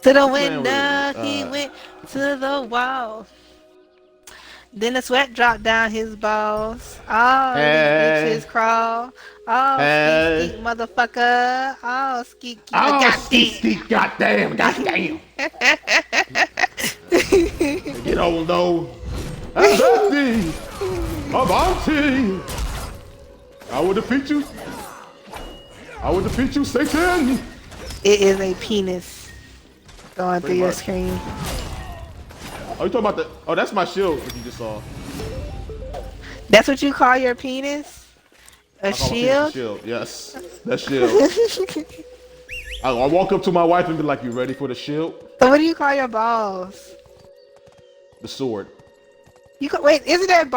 To the window, he went to the wall. Then the sweat dropped down his balls. Oh, these bitches crawl. Oh, skeet skeet motherfucker. Oh, skeet skeet. Oh, skeet, Goddamn. skeet, goddamn, goddamn. You don't know. I'm Dusty. I'm Auntie. I will defeat you. I will defeat you, Satan. It is a penis going through your screen. Oh, you talking about the? Oh, that's my shield that you just saw. That's what you call your penis? A shield? Shield, yes. That shield. I walk up to my wife and be like, "You ready for the shield?" So what do you call your balls? The sword. Wait, isn't that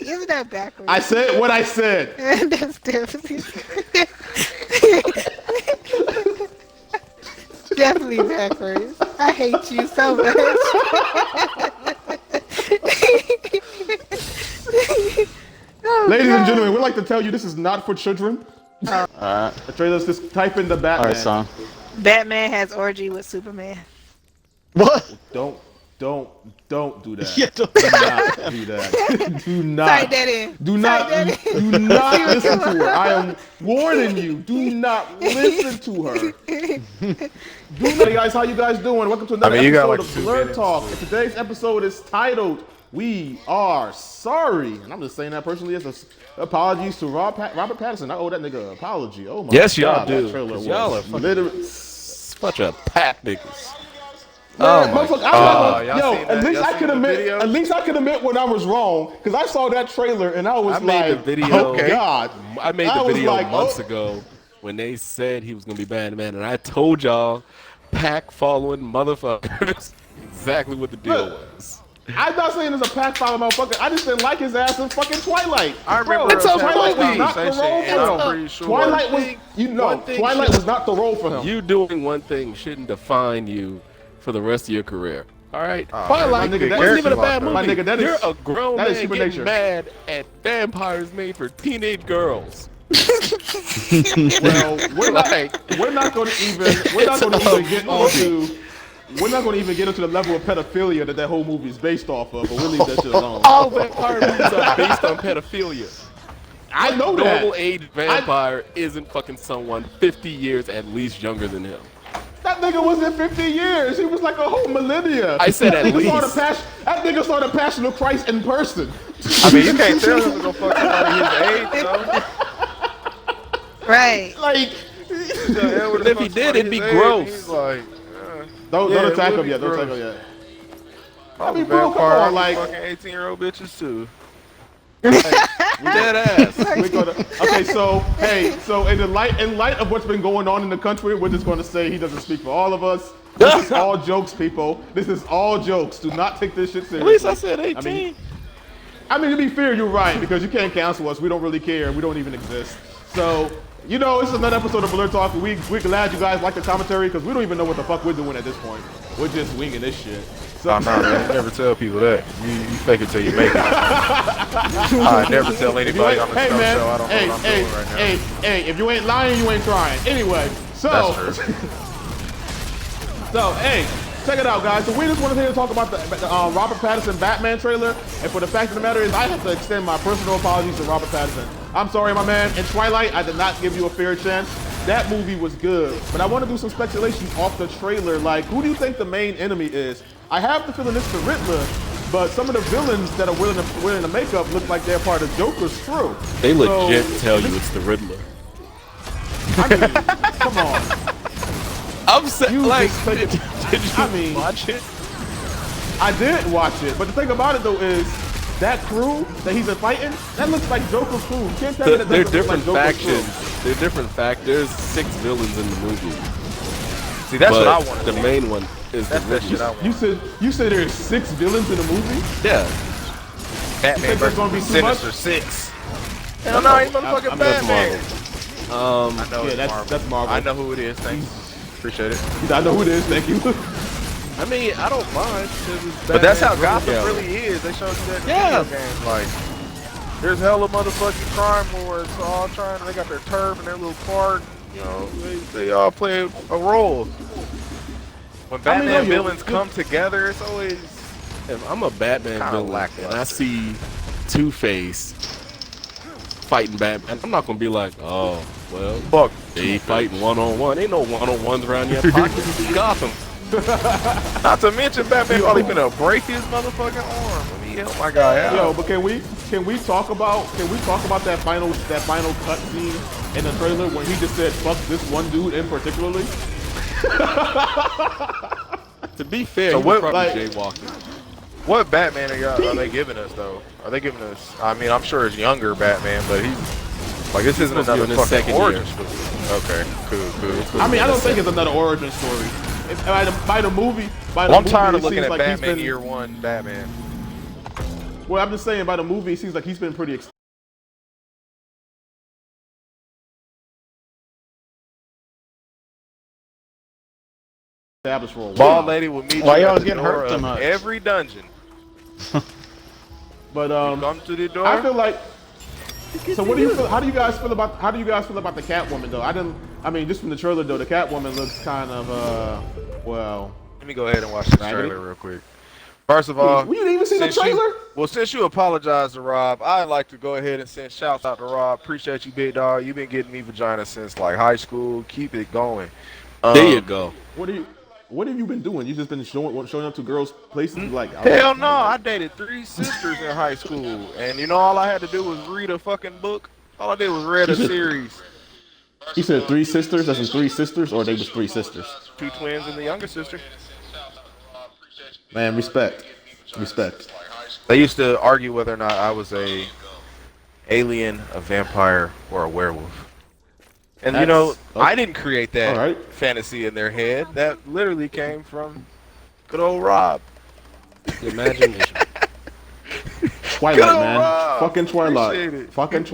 isn't that backwards? I said what I said. That's definitely definitely backwards. I hate you so much. Oh, Ladies and gentlemen, we'd like to tell you this is not for children. Alright. The trailers just type in the Batman. Alright, son. Batman has orgy with Superman. What? Don't do that. Yeah, don't do not do that. Do not. Type that in. Do not listen to her. I am warning you. Do not listen to her. Hey guys, how you guys doing? Welcome to another episode of Blur Talk. And today's episode is titled "We Are Sorry," and I'm just saying that personally as apologies to Robert Pattinson. I owe that nigga an apology. Oh my god. Yes, y'all do. Y'all are literally such a pat niggas. Man, at least I could admit when I was wrong, because I saw that trailer and I was made the video. Oh god. I made the video months ago when they said he was gonna be Batman, and I told y'all, pack following motherfuckers, exactly what the deal was. I'm not saying it's a pack following motherfucker. I just didn't like his ass in fucking Twilight. I remember Twilight was not the role I'm for pretty him. sure Twilight was, Twilight was not the role for him. You doing one thing shouldn't define you for the rest of your career. All right, Twilight wasn't even a bad movie. My nigga, you're a grown man getting nature. mad at vampires made for teenage girls. Well, we're not going to even get into the level of pedophilia that whole movie is based off of, but we'll leave that shit alone. All vampire movies are based on pedophilia. I know that. Normal age vampire isn't fucking someone 50 years at least younger than him. That nigga wasn't 50 years. He was like a whole millennia. I said at least. That nigga saw the Passion of Christ in person. I mean, you can't tell him to go fuck somebody his age, though. Right. Like, if he did, it'd be gross. He's like, don't attack him yet. Don't attack him yet. I mean, bro, come on, like fucking 18-year-old bitches too. Dead ass. Okay, so in light of what's been going on in the country, we're just going to say he doesn't speak for all of us. This is all jokes, people. This is all jokes. Do not take this shit seriously. At least I said 18. I mean, to be fair, you're right, because you can't cancel us. We don't really care. We don't even exist. So, you know, it's another episode of Blur Talk. We're glad you guys like the commentary, because we don't even know what the fuck we're doing at this point. We're just winging this shit. So, no, man, never tell people that. You fake it till you make it. I never tell anybody on the show I don't know what I'm doing right now. Hey, if you ain't lying, you ain't trying. Anyway, so... That's true. So, hey, check it out, guys. So we just wanted to talk about the Robert Pattinson Batman trailer. And for the fact of the matter is, I have to extend my personal apologies to Robert Pattinson. I'm sorry, my man. In Twilight, I did not give you a fair chance. That movie was good. But I want to do some speculation off the trailer. Like, who do you think the main enemy is? I have the feeling it's the Riddler, but some of the villains that are wearing the makeup look like they're part of Joker's crew. They legit tell you it's the Riddler. I mean, come on. I'm saying, like, did you watch it? I did watch it, but the thing about it though is that crew that he's been fighting, that looks like Joker's crew. You can't tell me that they're doesn't different look like Joker's factions. crew. They're different factions. There's 6 villains in the movie. See, that's what I want. The main one is the Riddler. You said there's 6 villains in the movie? Yeah. Batman versus Sinister 6. Hell no, he's motherfucking Batman. I know that's Marvel. I know who it is. Thanks. Appreciate it. I know who it is. Thank you. I mean, I don't mind. But that's how Gotham really is. They showed you that in video games. Like, there's hella motherfucking crime lords all trying. They got their turf and their little park. You know, they all play a role. When Batman villains come together, it's always. If I'm a Batman villain and I see Two-Face fighting Batman, I'm not gonna be like, oh, well, fuck, they fighting one-on-one. Ain't no one-on-ones around here. Pockets in Gotham. Not to mention Batman probably finna break his motherfucking arm. Let me help my guy out. Yo, but can we talk about that final cut scene in the trailer when he just said fuck this one dude in particularly? To be fair, so he was probably jaywalking. What Batman are they giving us though? Are they giving us? I mean, I'm sure it's younger Batman, but he's like this isn't another fucking origin story. Okay, cool. I mean, I don't think it's another origin story. By the movie, I'm tired of looking at like Batman Year One Batman. Well, I'm just saying by the movie, it seems like he's been pretty established for a while. Ball lady will meet you y'all at the getting door hurt so of much? every dungeon. But come to the door. I feel like. So what do you feel? How do you guys feel about the Catwoman though? I mean, just from the trailer though, the Catwoman looks kind of well. Let me go ahead and watch the trailer real quick. First of all, you didn't even see the trailer? Since you apologized to Rob, I'd like to go ahead and send shouts out to Rob. Appreciate you, big dog. You've been getting me vagina since like high school. Keep it going. There you go. What have you been doing? You just been showing up to girls' places like? Hell no! I dated 3 sisters in high school, and you know all I had to do was read a fucking book. All I did was read a series. You said 3 sisters? That's in 3 sisters, or they was 3 sisters? 2 twins and the younger sister. Man, respect. They used to argue whether or not I was a alien, a vampire, or a werewolf. And you know, I didn't create that fantasy in their head. That literally came from good old Rob. The imagination. Twilight, man. Rob. Fucking Twilight. Fucking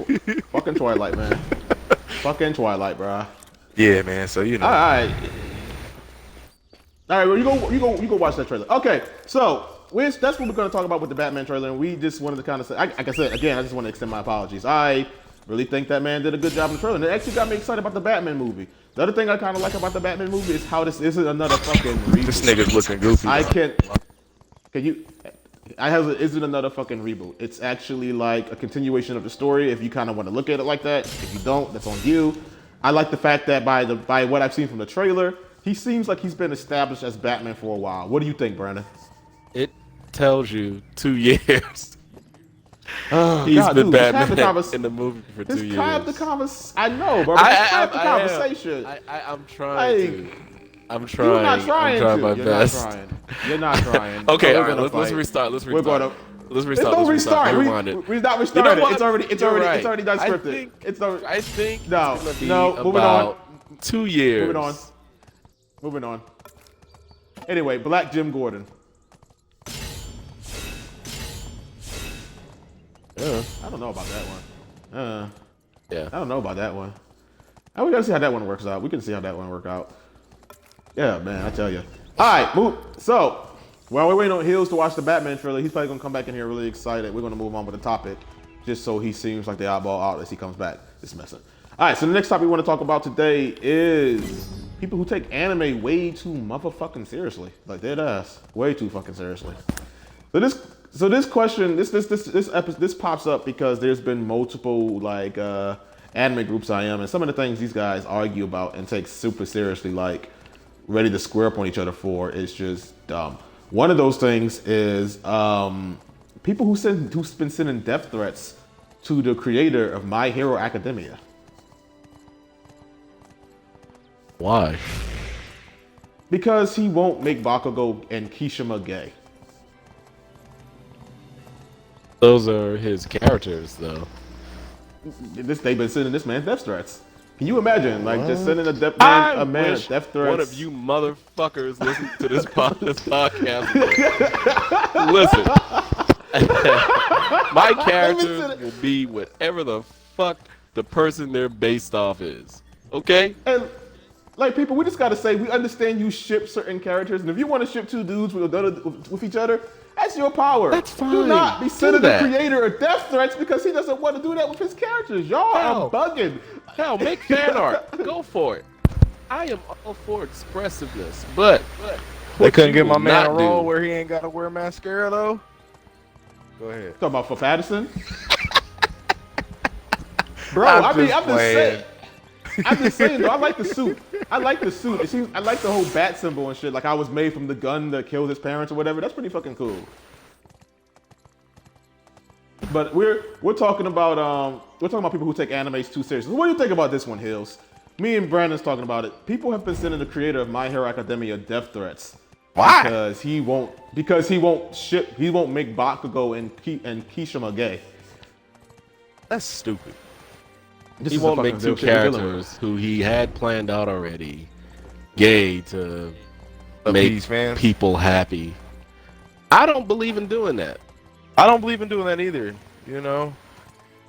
Twilight, man. Fucking Twilight, bro. Yeah, man. So you know. All right. Well, you go watch that trailer. Okay, so that's what we're gonna talk about with the Batman trailer, and we just wanted to kind of say, like I said again, I just want to extend my apologies. I really think that man did a good job in the trailer, and it actually got me excited about the Batman movie. The other thing I kind of like about the Batman movie is how this isn't another fucking reboot. This nigga's looking goofy. Isn't another fucking reboot. It's actually like a continuation of the story if you kind of want to look at it like that. If you don't, that's on you. I like the fact that by what I've seen from the trailer, he seems like he's been established as Batman for a while. What do you think, Brandon? It tells you 2 years. He's been Batman in the movie for 2 years. I know, bro. But the conversation. I'm trying. You're not trying my best. You're not trying. Okay, all right. Let's restart. Let's restart. We're not restarting. You know it's already done scripted. I think no. Moving about on. 2 years. Moving on. Anyway, Black Jim Gordon. I don't know about that one. Yeah. I don't know about that one. We gotta see how that one works out. We can see how that one work out. Yeah, man, I tell you. All right, move. So, while we're waiting on Hills to watch the Batman trailer, he's probably gonna come back in here really excited. We're gonna move on with the topic, just so he seems like the oddball out as he comes back. This messing. All right, so the next topic we want to talk about today is people who take anime way too motherfucking seriously, like dead ass, way too fucking seriously. So this question, this pops up because there's been multiple like anime groups I am, and some of the things these guys argue about and take super seriously, like ready to square up on each other for, is just dumb. One of those things is people who's been sending death threats to the creator of My Hero Academia. Why? Because he won't make Bakugo and Kishima gay. Those are his characters, though. They've been sending this man death threats. Can you imagine, like, just sending a man death threats? One of you motherfuckers listen to this podcast. Listen, my characters will be whatever the fuck the person they're based off is. Okay? And like, people, we just gotta say, we understand you ship certain characters, and if you want to ship 2 dudes with each other, that's your power. That's fine. Do not be sending the creator of death threats because he doesn't want to do that with his characters. Y'all are bugging. Hell, make fan art. Go for it. I am all for expressiveness, but They couldn't get my man a role where he ain't got to wear mascara though. Go ahead. Talking about for Pattinson, bro. I'm just saying, though. I like the suit. I like the suit. It seems. I like the whole bat symbol and shit. Like I was made from the gun that killed his parents or whatever. That's pretty fucking cool. But we're talking about people who take animes too seriously. What do you think about this one, Hills? Me and Brandon's talking about it. People have been sending the creator of My Hero Academia death threats. Why? Because he won't make Bakugo and Kishima gay. That's stupid. He won't make two characters who he had planned out already gay to make people happy. I don't believe in doing that. I don't believe in doing that either. You know,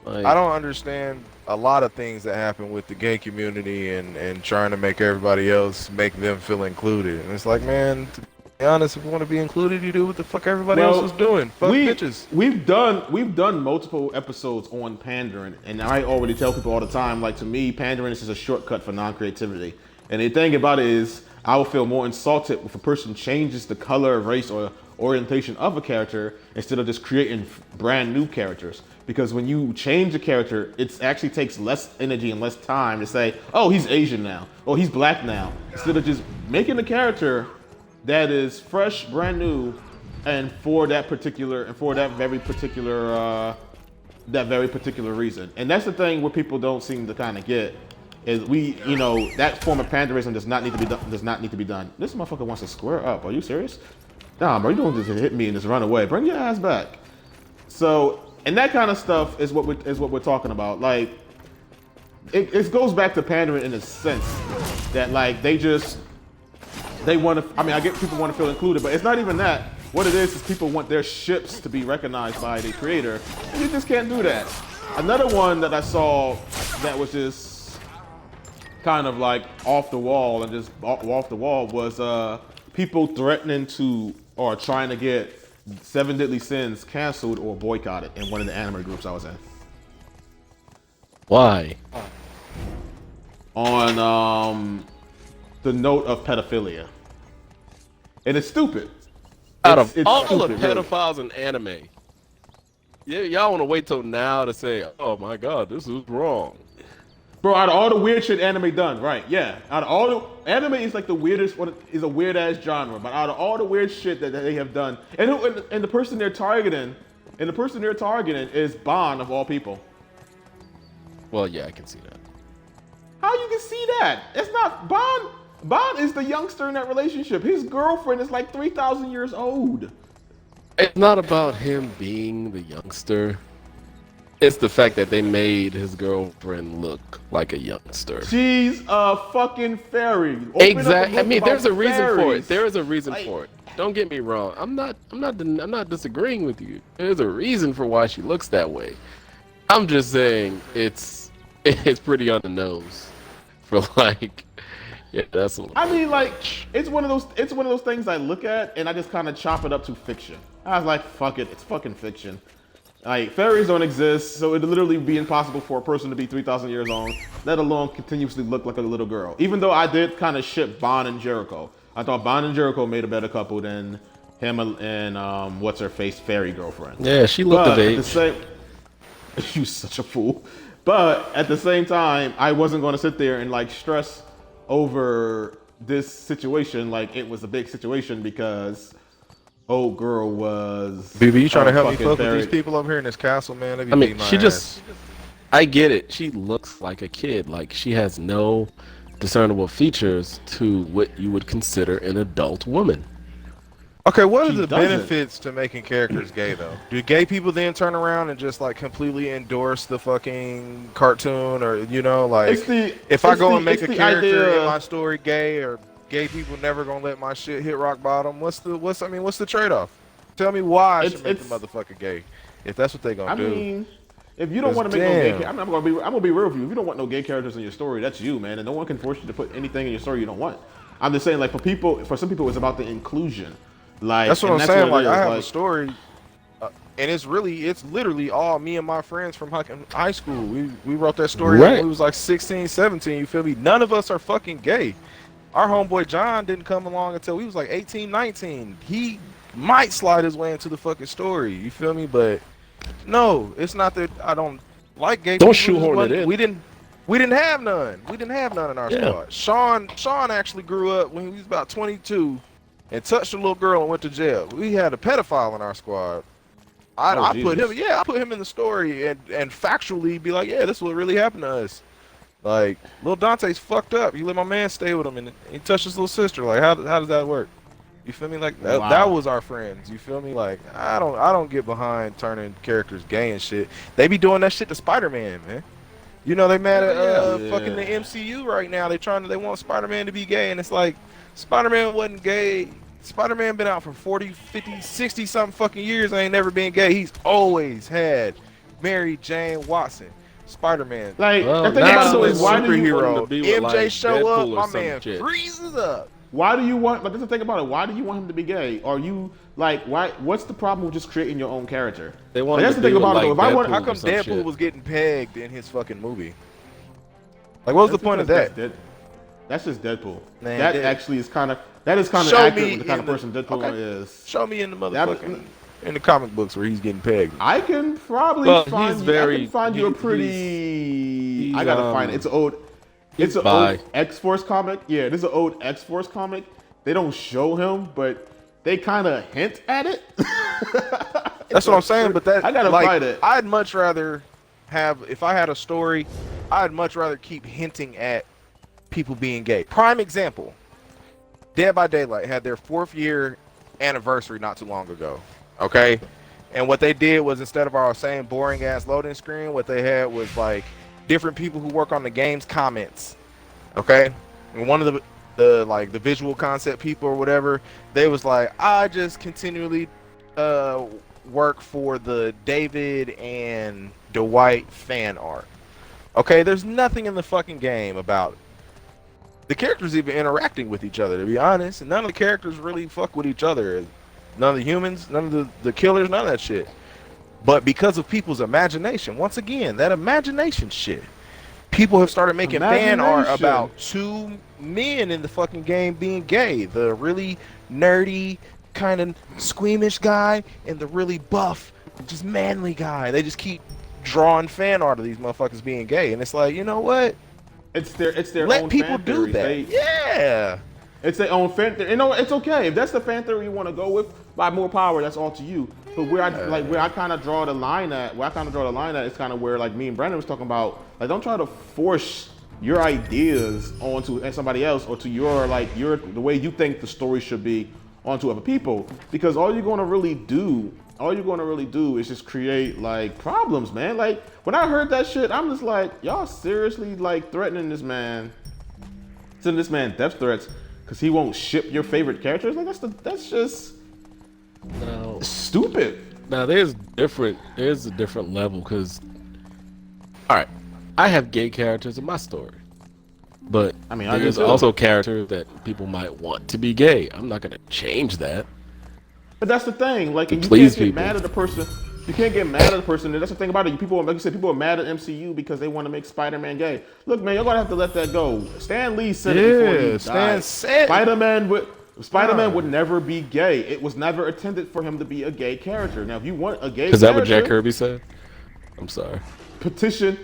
like, I don't understand a lot of things that happen with the gay community and trying to make everybody else make them feel included. And it's like, man, to be honest, if you want to be included, you do what the fuck everybody else is doing. Fuck bitches. We've done multiple episodes on pandering, and I already tell people all the time, like, to me, pandering is just a shortcut for non-creativity. And the thing about it is, I will feel more insulted if a person changes the color, race, or orientation of a character instead of just creating brand new characters. Because when you change a character, it actually takes less energy and less time to say, oh, he's Asian now, or he's black now, instead of just making a character that is fresh, brand new, and for that very particular reason. And that's the thing where people don't seem to kind of get is that form of panderism does not need to be done. This motherfucker wants to square up. Are you serious? Nah, bro, you don't just hit me and just run away. Bring your ass back. So, and that kind of stuff is what we're talking about. Like, it goes back to pandering in a sense that, like, they want to. I mean, I get people want to feel included, but it's not even that. What it is people want their ships to be recognized by the creator, and you just can't do that. Another one that I saw that was just kind of like off the wall was people threatening to or trying to get Seven Deadly Sins canceled or boycotted in one of the anime groups I was in. Why? On the note of pedophilia. And it's stupid. Out of all the pedophiles in anime, y'all want to wait till now to say, oh my god, this is wrong. Bro, out of all the weird shit anime done, right? Yeah. Out of all the anime is like the weirdest one, is a weird ass genre. But out of all the weird shit that they have done, and the person they're targeting, is Bond of all people. Well, yeah, I can see that. How you can see that? It's not Bond. Bond is the youngster in that relationship. His girlfriend is like 3,000 years old. It's not about him being the youngster. It's the fact that they made his girlfriend look like a youngster. She's a fucking fairy. Exactly. I mean, there's a reason for it. There is a reason for it. Don't get me wrong. I'm not disagreeing with you. There's a reason for why she looks that way. I'm just saying it's pretty on the nose for like. Yeah, that's a little. I mean, like, it's one of those things I look at and I just kind of chop it up to fiction. I was like, fuck it, it's fucking fiction. Like, fairies don't exist, so it'd literally be impossible for a person to be 3,000 years old, let alone continuously look like a little girl. Even though I did kind of ship Bond and Jericho. I thought Bond and Jericho made a better couple than him and what's her face fairy girlfriend. Yeah, she looked of age. You such a fool. But at the same time, I wasn't going to sit there and like stress over this situation like it was a big situation because old girl was. BB, you trying to help me fuck with these people over here in this castle, man? I mean, I get it. She looks like a kid. Like, she has no discernible features to what you would consider an adult woman. Okay, what are the benefits to making characters gay, though? Do gay people then turn around and just, like, completely endorse the fucking cartoon? Or, you know, like, if I go and make a character in my story gay, or gay people never gonna let my shit hit rock bottom, what's the trade-off? Tell me why I should make the motherfucker gay, if that's what they gonna do. I mean, if you don't want to make no gay I'm gonna be real with you. If you don't want no gay characters in your story, that's you, man. And no one can force you to put anything in your story you don't want. I'm just saying, like, for some people, it's about the inclusion. Like, that's what I'm saying. Like, I have a story, and it's literally all me and my friends from high school. We wrote that story when we was like 16, 17. You feel me? None of us are fucking gay. Our homeboy John didn't come along until we was like 18, 19. He might slide his way into the fucking story. You feel me? But no, it's not that I don't like gay people. Don't shoehorn it in. We didn't have none. We didn't have none in our squad. Sean actually grew up when he was about 22 and touched a little girl and went to jail. We had a pedophile in our squad. I put him in the story and factually be like, yeah, this is what really happened to us. Like, Lil Dante's fucked up. You let my man stay with him and he touched his little sister. Like, how does that work? You feel me? Like that was our friends. You feel me? Like, I don't get behind turning characters gay and shit. They be doing that shit to Spider-Man, man. You know they mad at fucking the MCU right now. They want Spider-Man to be gay, and it's like Spider-Man wasn't gay. Spider-Man been out for 40, 50, 60 something fucking years and ain't never been gay. He's always had Mary Jane Watson. Spider-Man. Like, the thing about it is, why do you want him to be with, MJ show up, my man freezes up. Why do you want? Like, that's the thing about it. Why do you want him to be gay? Are you like, why? What's the problem with just creating your own character? They want. Like, that's the thing about it. If I want, how come Deadpool was getting pegged in his fucking movie? Like, what was the point of that? That's just Deadpool. Man, that actually is kind of accurate with the kind of person Deadpool is. Show me in the motherfucking in the comic books where he's getting pegged. I can probably find you a pretty. I gotta find it. It's an old X-Force comic. Yeah, this is an old X-Force comic. They don't show him, but they kind of hint at it. That's what I'm saying. But that I gotta find it. I'd much rather have, if I had a story, I'd much rather keep hinting at people being gay. Prime example: Dead by Daylight had their 4th year anniversary not too long ago. Okay, and what they did was, instead of our same boring ass loading screen, what they had was like different people who work on the game's comments. Okay, and one of the visual concept people or whatever, they was like, I just continually work for the David and Dwight fan art. Okay, there's nothing in the fucking game about the characters even interacting with each other, to be honest, and none of the characters really fuck with each other. None of the humans, none of the killers, none of that shit. But because of people's imagination, once again, that imagination shit, people have started making fan art about 2 men in the fucking game being gay. The really nerdy, kind of squeamish guy and the really buff, just manly guy. They just keep drawing fan art of these motherfuckers being gay. And it's like, you know what? It's their Let own people fan do theories. that. Yeah. It's their own fan theory. You know, it's okay. If that's the fan theory you want to go with, by more power, that's all to you. But where I kind of draw the line at, is kind of where, like, me and Brandon was talking about, like, don't try to force your ideas onto somebody else, or to the way you think the story should be onto other people, because all you're going to really do is just create, like, problems, man. Like, when I heard that shit, I'm just like, y'all seriously, like, threatening this man, sending this man death threats because he won't ship your favorite characters? Like, that's just stupid. Now there's a different level, because, all right, I have gay characters in my story, but I mean, there's also characters that people might want to be gay. I'm not gonna change that. But that's the thing, like, you can't get mad at the person. You can't get mad at the person. And that's the thing about it. People, like you said, people are mad at MCU because they want to make Spider-Man gay. Look, man, you're gonna have to let that go. Stan Lee said it before he died. Spider-Man would never be gay. It was never intended for him to be a gay character. Now, if you want a gay character... Is that what Jack Kirby said? I'm sorry. Petition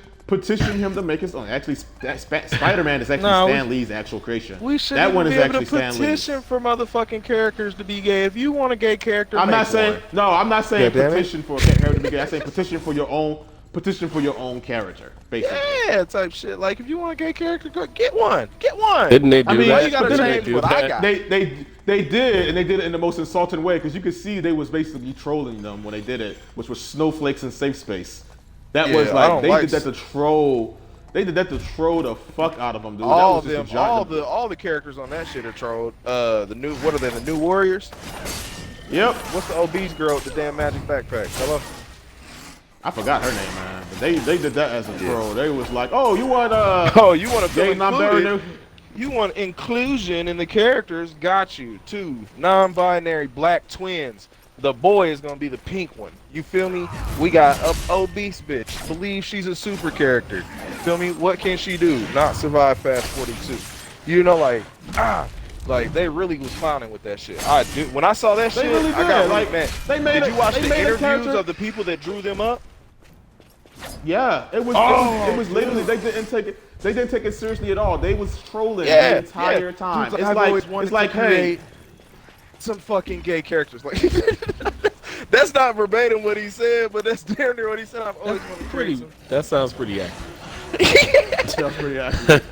him to make his own. Actually, Spider-Man is actually Stan Lee's actual creation. We shouldn't be able to petition for motherfucking characters to be gay. If you want a gay character, I'm not saying petition for a character to be gay. I'm saying petition for your own character, basically. Yeah, type shit. Like, if you want a gay character, go get one. Get one. Didn't they do that? Why you gotta change what I got? They did, and they did it in the most insulting way, because you could see they was basically trolling them when they did it, which was snowflakes in safe space. That was like they did that to troll. They did that to troll the fuck out of them, dude. All the characters on that shit are trolled. The New Warriors? Yep. What's the obese girl with the damn magic backpack? Hello? I forgot her name, man. But they did that as a troll. They was like, oh, you want you want to feel included? You want inclusion in the characters? Got you. 2 non-binary black twins. The boy is gonna be the pink one. You feel me? We got a obese bitch. Believe she's a super character. Feel me? What can she do? Not survive Fast 42. You know, like they really was clowning with that shit. I do. When I saw that shit, really I got like, mad. Did you watch the interviews of the people that drew them up? Yeah, it was literally they didn't take it seriously at all. They was trolling the entire time. Dude, it's like hey, some fucking gay characters. Like that's not verbatim what he said, but that's damn near what he said. I've always wanted to create some. That sounds pretty accurate. Sounds pretty accurate.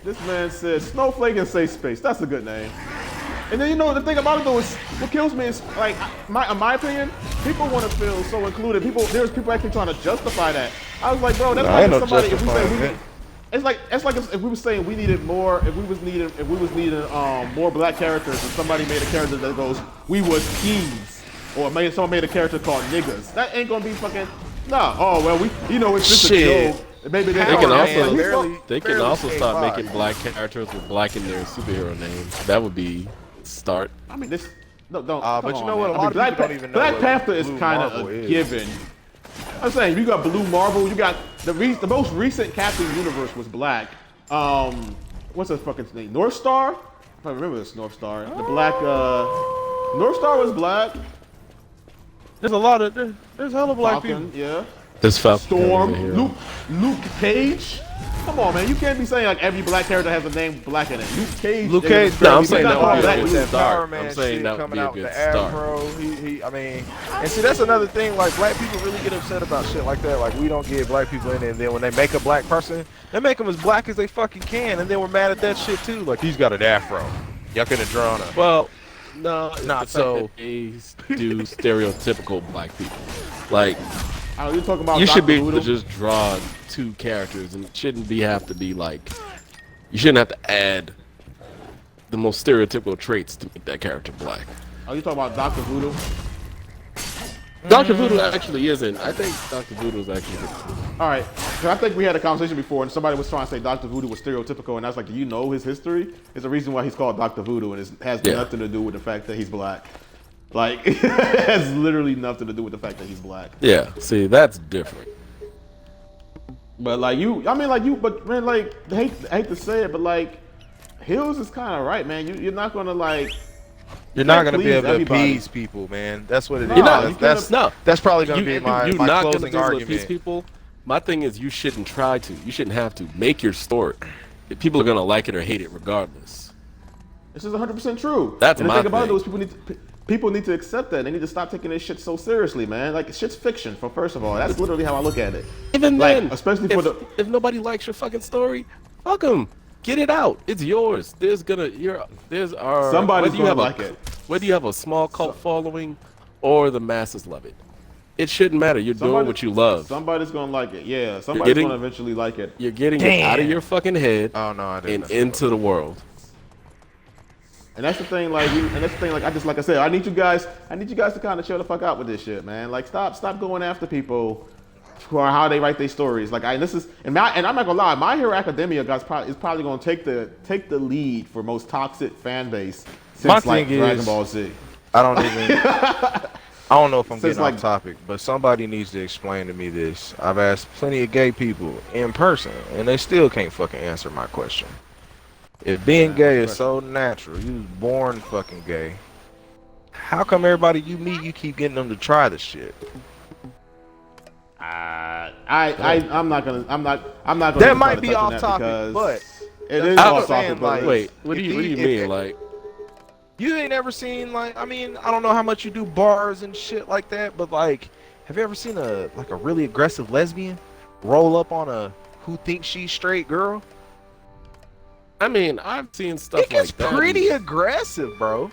This man said Snowflake and Safe Space. That's a good name. And then the thing about it though is what kills me is like in my opinion, people want to feel so included. There's people actually trying to justify that. I was like, bro, that's like if somebody if we say it's like if we were saying we needed more, if we was needing more black characters, and somebody made a character that goes, we was kings, or someone made a character called niggas. That ain't gonna be fucking Oh well, it's just a joke. Maybe they can also start making black characters with black in their superhero names. That would be start. I mean, this don't. But you know what? A lot of people don't even know. Black Panther is kind of a given. I'm saying you got Blue Marvel. You got the most recent Captain Universe was black. What's his fucking name? North Star. If I remember this North Star. The black North Star was black. There's a lot of there's hella black Falcon, people. Yeah. This Storm, Luke Cage. Come on, man. You can't be saying like every black character has a name black in it. Luke Cage. No, I'm saying that would be a with good that start. Power Man I'm saying shit that would coming be a out with good the start. afro. I mean, and see that's another thing. Like black people really get upset about shit like that. Like we don't get black people in it, and then when they make a black person, they make them as black as they fucking can, and then we're mad at that shit too. Like he's got an afro. Y'all couldn't draw on him. Well, no, not so. They do stereotypical black people. Like you're talking about you Dr. should be able Voodoo? to just draw two characters, and it shouldn't have to be like you shouldn't have to add the most stereotypical traits to make that character black. Are you talking about Dr. Voodoo? Dr. Voodoo actually isn't. I think Dr. Voodoo is actually good. All right, so I think we had a conversation before, and somebody was trying to say Dr. Voodoo was stereotypical, and I was like, do you know his history? There's a reason why he's called Dr. Voodoo, and it has nothing to do with the fact that he's black. Like, it has literally nothing to do with the fact that he's black. Yeah, see, that's different. But like but man, like, I hate to say it, but like, Hills is kind of right, man. You're not gonna like. You're not gonna be able to appease people, man. That's what it is. That's probably gonna be my closing argument. Appease people. My thing is, you shouldn't try to. You shouldn't have to. Make your story. People are gonna like it or hate it regardless. This is 100% true. That's and the my thing about thing. it is people need to accept that. They need to stop taking this shit so seriously, man. Like, shit's fiction. For first of all, that's literally how I look at it. Even like, then, especially if nobody likes your fucking story, fuck them. Get it out. It's yours. Somebody's gonna like it. Whether you have a small cult following or the masses love it, it shouldn't matter. You're doing what you love. Somebody's gonna like it. Yeah, somebody's gonna eventually like it. You're getting it out of your fucking head. Oh no, I didn't. And into the world. And that's the thing, like, like I said, I need you guys to kind of chill the fuck out with this shit, man. Like, stop going after people for how they write their stories. Like, and I'm not gonna lie, My Hero Academia is probably gonna take the lead for most toxic fan base since like Dragon Ball Z. I don't know if I'm getting off topic, but somebody needs to explain to me this. I've asked plenty of gay people in person, and they still can't fucking answer my question. If being gay is so natural, you was born fucking gay, how come everybody you meet, you keep getting them to try the shit? I'm not gonna. That might be off topic, but it is off topic. Like, wait, what do you mean? Like, you ain't ever seen like? I mean, I don't know how much you do bars and shit like that, but like, have you ever seen a really aggressive lesbian roll up on a who thinks she's straight girl? I mean, I've seen stuff like that. It's pretty aggressive, bro.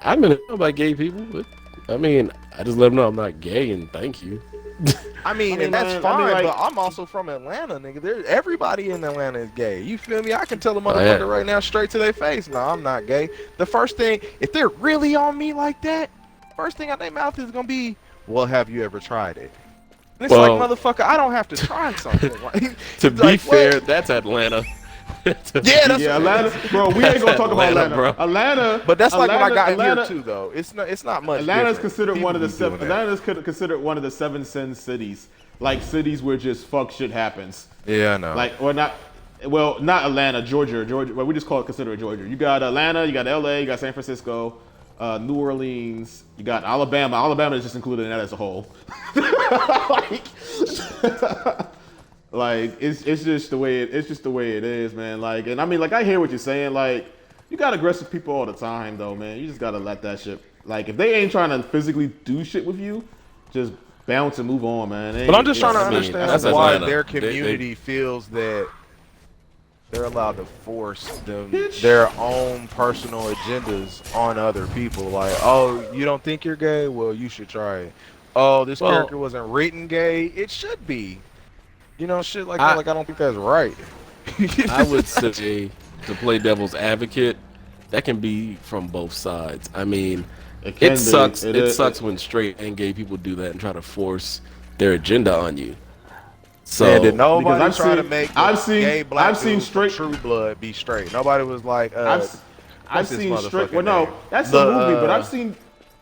I mean, I know about gay people, but I mean, I just let them know I'm not gay and thank you. I mean, and that's fine, but I'm also from Atlanta, nigga. Everybody in Atlanta is gay. You feel me? I can tell a motherfucker right now straight to their face, no, I'm not gay. The first thing, if they're really on me like that, first thing out their mouth is gonna be, well, have you ever tried it? And it's like, motherfucker, I don't have to try something. Like, to be fair, that's Atlanta. Atlanta, bro. We ain't gonna talk about Atlanta, bro. Atlanta, but that's like when I got here too, though. It's not much. Atlanta's considered one of the seven. Atlanta's considered one of the 7 sin cities, like cities where just fuck shit happens. Yeah, I know. Like, or not. well, not Atlanta, Georgia. Well, we just consider it Georgia. You got Atlanta, you got LA, you got San Francisco, New Orleans, you got Alabama. Alabama is just included in that as a whole. like it's just the way it is, man. Like, and I mean, like, I hear what you're saying. Like, you got aggressive people all the time, though, man. You just gotta let that shit. Like, if they ain't trying to physically do shit with you, just bounce and move on, man. But I'm just trying to understand why Atlanta. their community feels that they're allowed to force their own personal agendas on other people. Like, oh, you don't think you're gay? Well, you should try it. Oh, this character wasn't written gay. It should be. You know, shit like that. Like, I don't think that's right. I would say, to play devil's advocate, that can be from both sides. I mean, it sucks. It sucks when straight and gay people do that and try to force their agenda on you. So, yeah, did nobody try to make gay black I've seen straight True Blood be straight? Nobody was like, I've seen straight. Well, no, that's the movie, but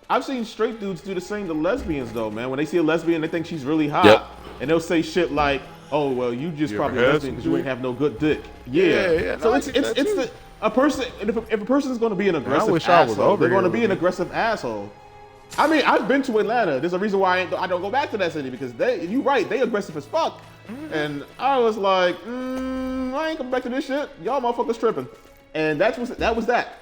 I've seen straight dudes do the same to lesbians, though, man. When they see a lesbian, they think she's really hot, and they'll say shit like, "Oh, well, you just probably lesbian because you ain't have no good dick." Yeah. So it's a person. If a person is going to be an aggressive asshole, they're going to be an aggressive asshole. I mean, I've been to Atlanta. There's a reason why I don't go back to that city because you're right, they aggressive as fuck. And I was like, I ain't coming back to this shit. Y'all motherfuckers tripping. And that was that.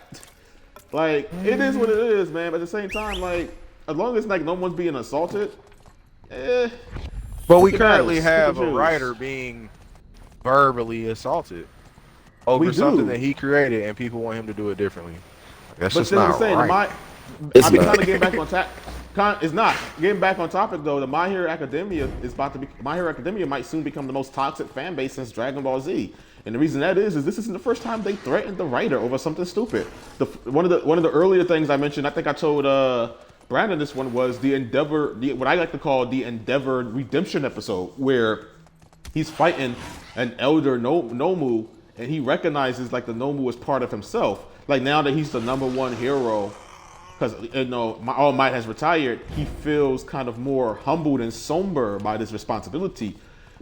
Like, it is what it is, man. But at the same time, like, as long as like no one's being assaulted, But we currently have a writer being verbally assaulted over something that he created, and people want him to do it differently. That's just not right. I've been kind of getting back on track. It's not getting back on topic though. The My Hero Academia My Hero Academia might soon become the most toxic fan base since Dragon Ball Z. And the reason that is this isn't the first time they threatened the writer over something stupid. One of the earlier things I mentioned, I think I told Brandon this one was what I like to call the Endeavor redemption episode, where he's fighting an elder Nomu, and he recognizes like the Nomu is part of himself. Like now that he's the #1 hero, because All Might has retired, he feels kind of more humbled and somber by this responsibility.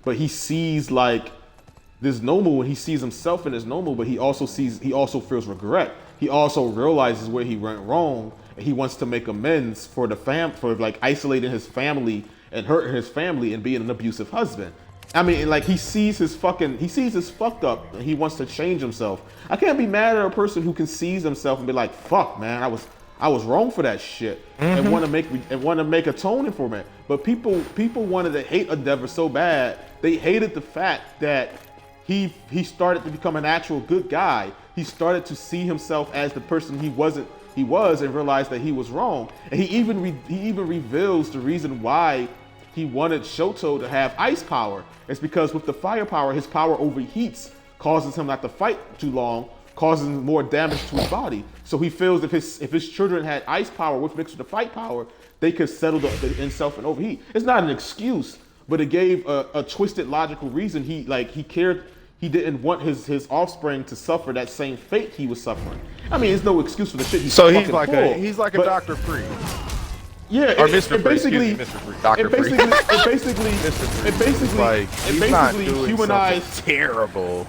But he sees like this Nomu, and he sees himself in this Nomu, but he also feels regret. He also realizes where he went wrong, and he wants to make amends for for like isolating his family and hurting his family and being an abusive husband. I mean, like he sees his fucked up, and he wants to change himself. I can't be mad at a person who can seize himself and be like, "Fuck, man, I was wrong for that shit," and want to make atonement for it. But people wanted to hate Endeavor so bad. They hated the fact that he started to become an actual good guy. He started to see himself as the person he was, and realized that he was wrong. And he even reveals the reason why he wanted Shoto to have ice power. It's because with the fire power, his power overheats, causes him not to fight too long, causes more damage to his body. So he feels if his children had ice power mixed with the fight power, they could settle the himself and overheat. It's not an excuse, but it gave a twisted logical reason. He didn't want his offspring to suffer that same fate he was suffering. I mean, it's no excuse for the shit he's fucking he's like a Dr. Freeze. Yeah, or Mr. Freeze, Mr. Freeze. Dr. Freeze. It basically humanized. Terrible.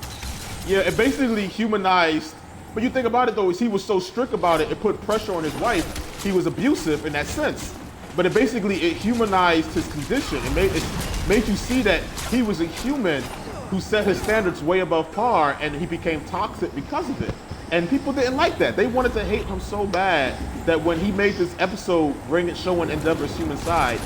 Yeah, it basically humanized. But you think about it though, is he was so strict about it, it put pressure on his wife. He was abusive in that sense. But it humanized his condition. It made you see that he was a human who set his standards way above par, and he became toxic because of it. And people didn't like that. They wanted to hate him so bad that when he made this episode showing Endeavor's human side,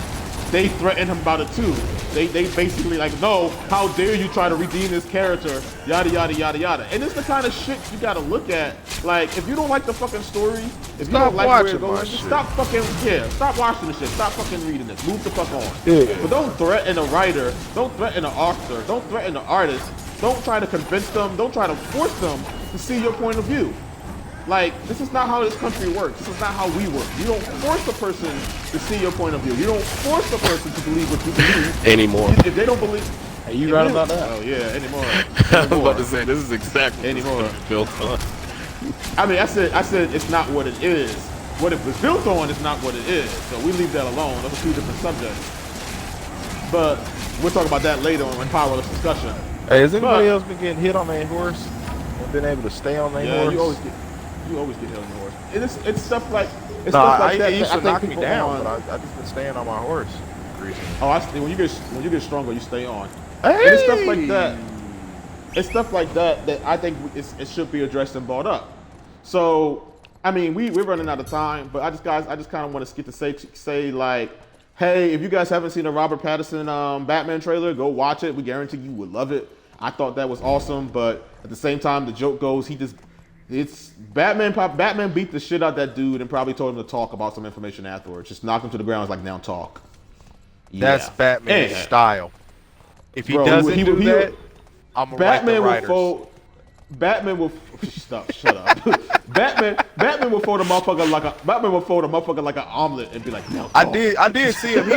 they threatened him about it too. They basically like, no, how dare you try to redeem this character, yada, yada, yada, yada. And it's the kind of shit you gotta look at. Like, if you don't like the fucking story, if you don't like where it goes, just stop watching the shit, stop fucking reading it, move the fuck on. Yeah. But don't threaten a writer, don't threaten an author, don't threaten an artist, don't try to convince them, don't try to force them to see your point of view. Like, this is not how this country works. This is not how we work. You don't force a person to see your point of view. You don't force a person to believe what you believe. Anymore. If they don't believe... Are you right about that? Oh, yeah, anymore. I was about to say, this is exactly anymore. What it's built on. I mean, I said it's not what it is. What it was built on is not what it is. So we leave that alone. Those are two different subjects. But we'll talk about that later on in Powerless Discussion. Hey, has anybody else been getting hit on their horse and been able to stay on their horse? You always get hit on your horse. It's stuff like that. It used I to knock me down, but I just been staying on my horse recently. Oh, when you get stronger, you stay on. Hey! And it's stuff like that. It's stuff like that that I think it should be addressed and brought up. So, I mean, we're running out of time, but I just kind of want to get to say like, hey, if you guys haven't seen the Robert Pattinson Batman trailer, go watch it. We guarantee you would love it. I thought that was awesome, but at the same time, the joke goes, Batman beat the shit out that dude and probably told him to talk about some information afterwards. Just knocked him to the ground. Was like, now talk. Yeah. That's Batman's style. If he doesn't do that, I'm gonna write the writers. Batman will shut up. Batman will fold a motherfucker like an omelet and be like, no. I did see him. He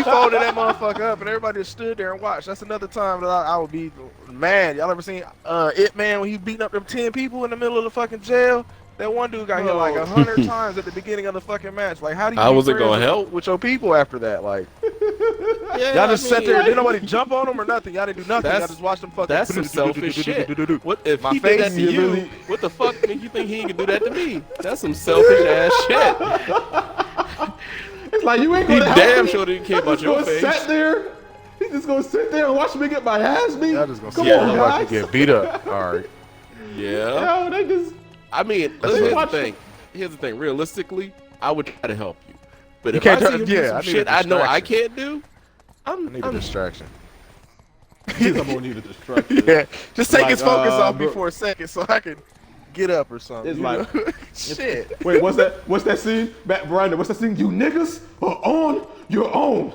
folded that motherfucker up and everybody just stood there and watched. That's another time that I would be mad. Y'all ever seen It Man when he beating up them 10 people in the middle of the fucking jail? That one dude got hit like 100 times at the beginning of the fucking match. Like, how do you? How was it gonna help with your people after that? Like, y'all just sat there. Didn't nobody jump on them or nothing. Y'all didn't do nothing. Y'all just watched them fucking. That's some selfish shit. What if My he face, did that to you? really- What the fuck make you think he can do that to me? That's some selfish ass shit. It's like you ain't He gonna help damn me. sure didn't care about your face. He's just gonna sit there and watch me get my ass beat. Y'all just gonna Come see on, it guys. like you get beat up. All right. Yeah. Yo, they just. I mean, That's here's the what- thing. Here's the thing. Realistically, I would try to help you. But You if I can't see try- him do yeah, some I need a shit I know I distraction. can't do, I need a distraction. I'm gonna need a distraction. Yeah, just take Like, his focus off me bro- for a second so I can get up or something. It's you like- know? Shit. Wait, what's that scene? Brandon, what's that scene? You niggas are on your own.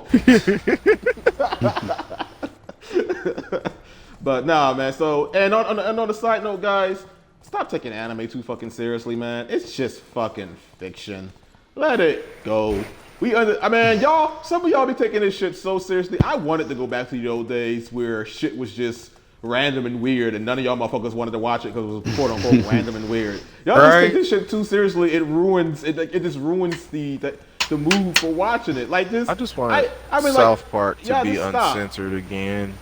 But nah, man. So, and on the side note, guys, stop taking anime too fucking seriously, man. It's just fucking fiction. Let it go. I mean, some of y'all be taking this shit so seriously. I wanted to go back to the old days where shit was just random and weird, and none of y'all motherfuckers wanted to watch it because it was quote unquote random and weird. Y'all just take this shit too seriously. It just ruins the mood for watching it. Like this, I just want I mean, South Park to be just stop. uncensored again.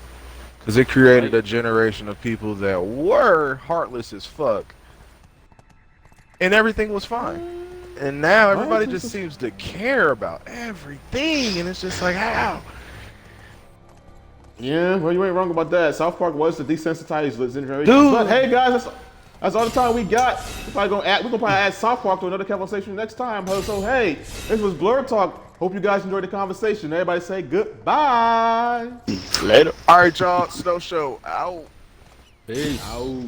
Because it created a generation of people that were heartless as fuck. And everything was fine. And now everybody just seems to care about everything. And it's just like, how? Yeah, well, you ain't wrong about that. South Park was to desensitize the generation. Dude. But hey, guys, that's all the time we got. We're gonna probably add South Park to another conversation next time. So hey, this was Blur Talk. Hope you guys enjoyed the conversation. Everybody say goodbye. Later. All right, y'all. Snow Show out. Peace. Out.